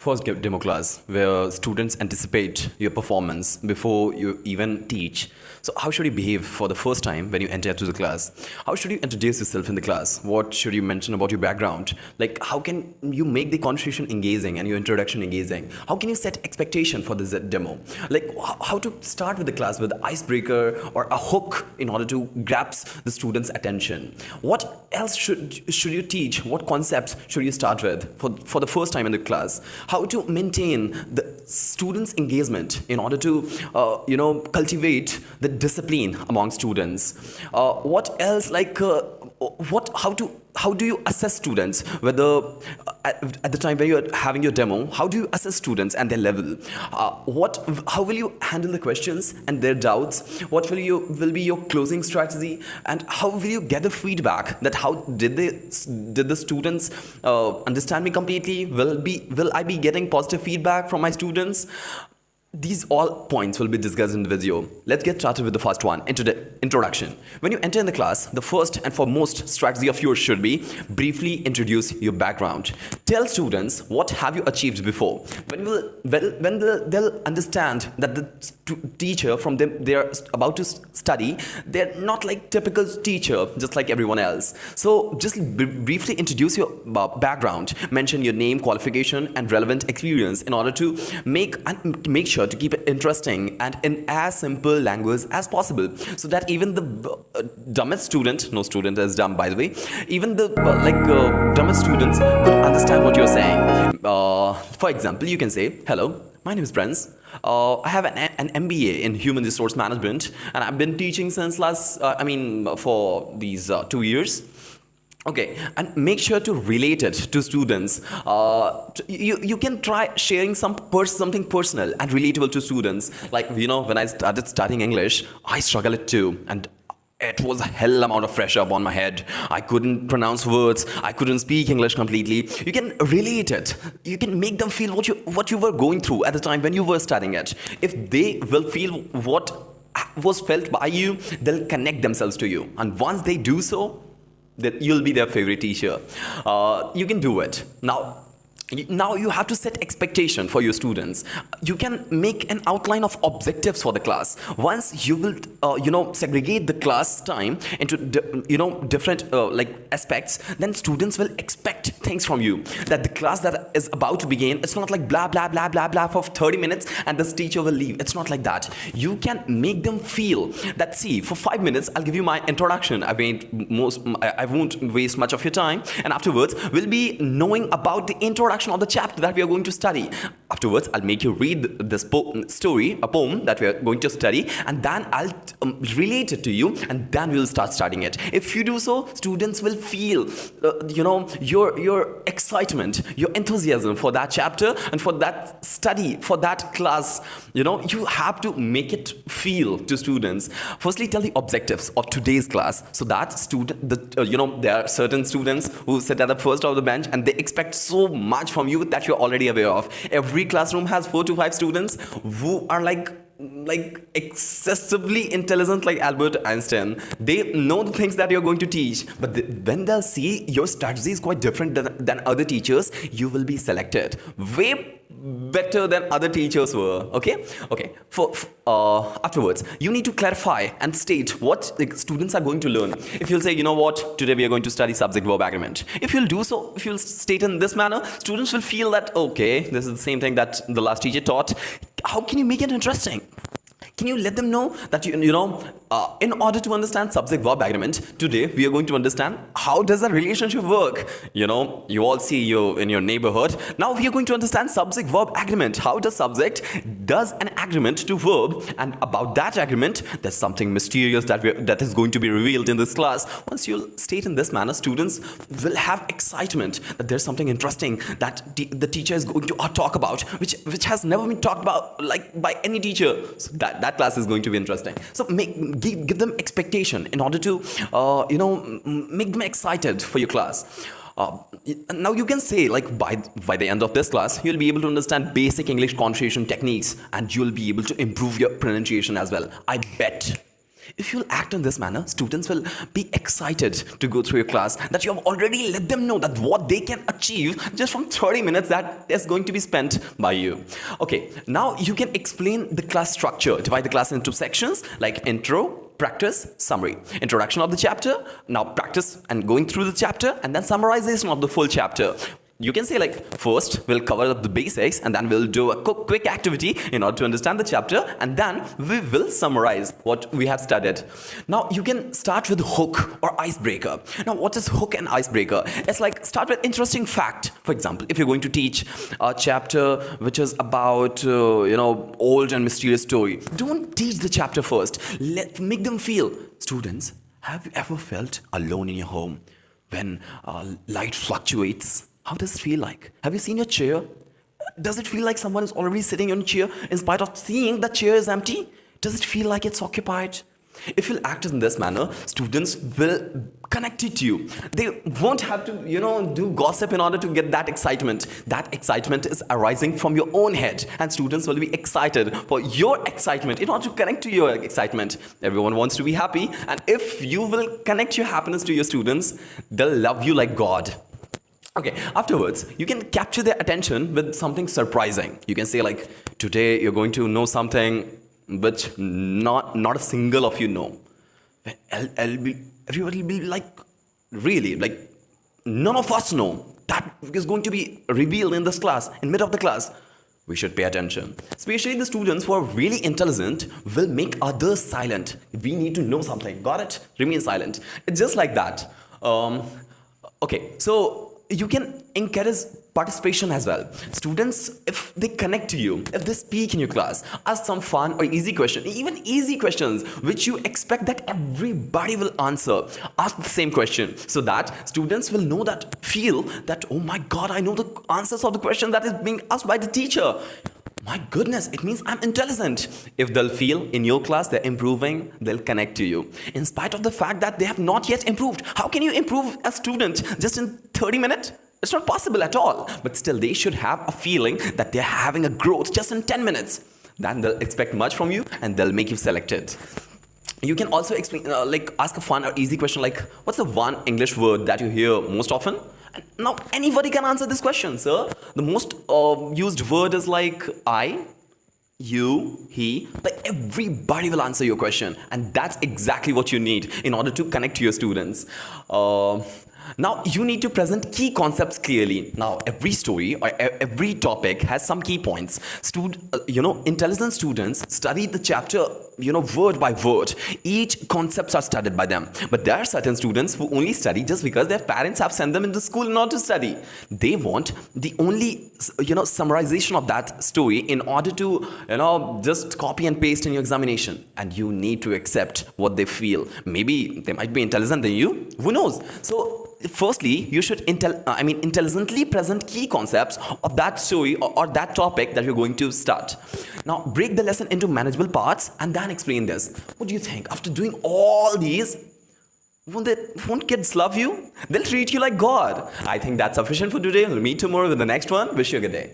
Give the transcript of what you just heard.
First demo class, where students anticipate your performance before you even teach. So, how should you behave for the first time when you enter to the class? How should you introduce yourself in the class? What should you mention about your background? Like, how can you make the conversation engaging and your introduction engaging? How can you set expectation for this demo? Like, how to start with the class with an icebreaker or a hook in order to grasp the students' attention? What else should you teach? What concepts should you start with for the first time in the class? How to maintain the students' engagement in order to cultivate the discipline among students. What else, like how do you assess students, whether at the time when you're having your demo, how do you assess students and their level? How will you handle the questions and their doubts? What will be your closing strategy, and how will you get the feedback that how did the students understand me completely? Will I be getting positive feedback from my students? These all points will be discussed in the video. Let's get started with the first one, introduction. When you enter in the class, the first and foremost strategy of yours should be briefly introduce your background. Tell students what have you achieved before. They'll understand that the teacher from them they're about to study, they're not like typical teacher, just like everyone else. So just briefly introduce your background. Mention your name, qualification, and relevant experience in order to make sure to keep it interesting and in as simple language as possible, so that even the dumbest student, no student is dumb by the way, even the dumbest students could understand what you're saying. For example, you can say, hello, my name is Prince. I have an MBA in Human Resource Management, and I've been teaching since for these 2 years. Okay, and make sure to relate it to students. You can try sharing something personal and relatable to students. Like, when I started studying English, I struggled too, and it was a hell amount of pressure upon my head. I couldn't pronounce words. I couldn't speak English completely. You can relate it. You can make them feel what you were going through at the time when you were studying it. If they will feel what was felt by you, they'll connect themselves to you. And once they do so, that you'll be their favorite teacher. You can do it. Now you have to set expectation for your students. You can make an outline of objectives for the class. Once you will segregate the class time into different aspects, then students will expect things from you. That the class that is about to begin, it's not like blah blah blah blah blah for 30 minutes and this teacher will leave. It's not like that. You can make them feel that, see, for 5 minutes I'll give you my introduction. I won't waste much of your time, and afterwards we'll be knowing about the introduction of the chapter that we are going to study. Afterwards, I'll make you read this a poem that we are going to study, and then I'll relate it to you, and then we'll start studying it. If you do so, students will feel, your excitement, your enthusiasm for that chapter and for that study, for that class. You have to make it feel to students. Firstly, tell the objectives of today's class, so that there are certain students who sit at the first of the bench and they expect so much from you that you're already aware of. Every classroom has 4 to 5 students who are like excessively intelligent, like Albert Einstein. They know the things that you're going to teach, but when they'll see your strategy is quite different than other teachers, you will be selected way better than other teachers were. Okay. Afterwards, you need to clarify and state what the students are going to learn. If you'll say, today we are going to study subject-verb agreement. If you'll do so, if you'll state in this manner, students will feel that, okay, this is the same thing that the last teacher taught. How can you make it interesting? Can you let them know that in order to understand subject-verb agreement, today we are going to understand how does a relationship work. You all see you in your neighborhood. Now we are going to understand subject-verb agreement. How does subject does an agreement to verb, and about that agreement, there's something mysterious that is going to be revealed in this class. Once you state in this manner, students will have excitement that there's something interesting that the teacher is going to talk about, which has never been talked about by any teacher. So that class is going to be interesting. So give them expectation in order to make them excited for your class. Now you can say, by the end of this class, you'll be able to understand basic English conversation techniques, and you'll be able to improve your pronunciation as well. I bet If you'll act in this manner, students will be excited to go through your class, that you have already let them know that what they can achieve just from 30 minutes that is going to be spent by you. Okay, now you can explain the class structure, divide the class into sections like intro, practice, summary. Introduction of the chapter, now practice and going through the chapter, and then summarization of the full chapter. You can say like, first we'll cover up the basics and then we'll do a quick activity in order to understand the chapter, and then we will summarize what we have studied. Now you can start with hook or icebreaker. Now what is hook and icebreaker? It's like start with interesting fact. For example, if you're going to teach a chapter which is about old and mysterious story, don't teach the chapter first. Make them feel, students, have you ever felt alone in your home when light fluctuates? How does it feel like? Have you seen your chair? Does it feel like someone is already sitting on a chair in spite of seeing the chair is empty? Does it feel like it's occupied? If you'll act in this manner, students will connect it to you. They won't have to, do gossip in order to get that excitement. That excitement is arising from your own head, and students will be excited for your excitement in order to connect to your excitement. Everyone wants to be happy, and if you will connect your happiness to your students, they'll love you like God. Okay, afterwards, you can capture their attention with something surprising. You can say like, today you're going to know something which not a single of you know. Everybody will be like, really, like, none of us know. That is going to be revealed in this class, in mid of the class. We should pay attention. Especially the students who are really intelligent will make others silent. We need to know something. Got it? Remain silent. It's just like that. Okay, so you can encourage participation as well. Students, if they connect to you, if they speak in your class, ask some fun or easy question, even easy questions which you expect that everybody will answer. Ask the same question so that students will know that, feel that, oh my God, I know the answers of the question that is being asked by the teacher. My goodness, it means I'm intelligent. If they'll feel in your class they're improving, they'll connect to you. In spite of the fact that they have not yet improved. How can you improve a student just in 30 minutes? It's not possible at all. But still, they should have a feeling that they're having a growth just in 10 minutes. Then they'll expect much from you and they'll make you selected. You can also explain, ask a fun or easy question like, what's the one English word that you hear most often? And now anybody can answer this question, sir. The most used word is like I, you, he. Like everybody will answer your question, and that's exactly what you need in order to connect to your students. Now you need to present key concepts clearly. Now every story or every topic has some key points. Intelligent students study the chapter, word by word. Each concepts are studied by them. But there are certain students who only study just because their parents have sent them into school not to study. They want the only, summarization of that story in order to, just copy and paste in your examination. And you need to accept what they feel. Maybe they might be intelligent than you. Who knows? So firstly, you should intelligently present key concepts of that story or that topic that you're going to start. Now, break the lesson into manageable parts and then explain this. What do you think? After doing all these, won't kids love you? They'll treat you like God. I think that's sufficient for today. We'll meet tomorrow with the next one. Wish you a good day.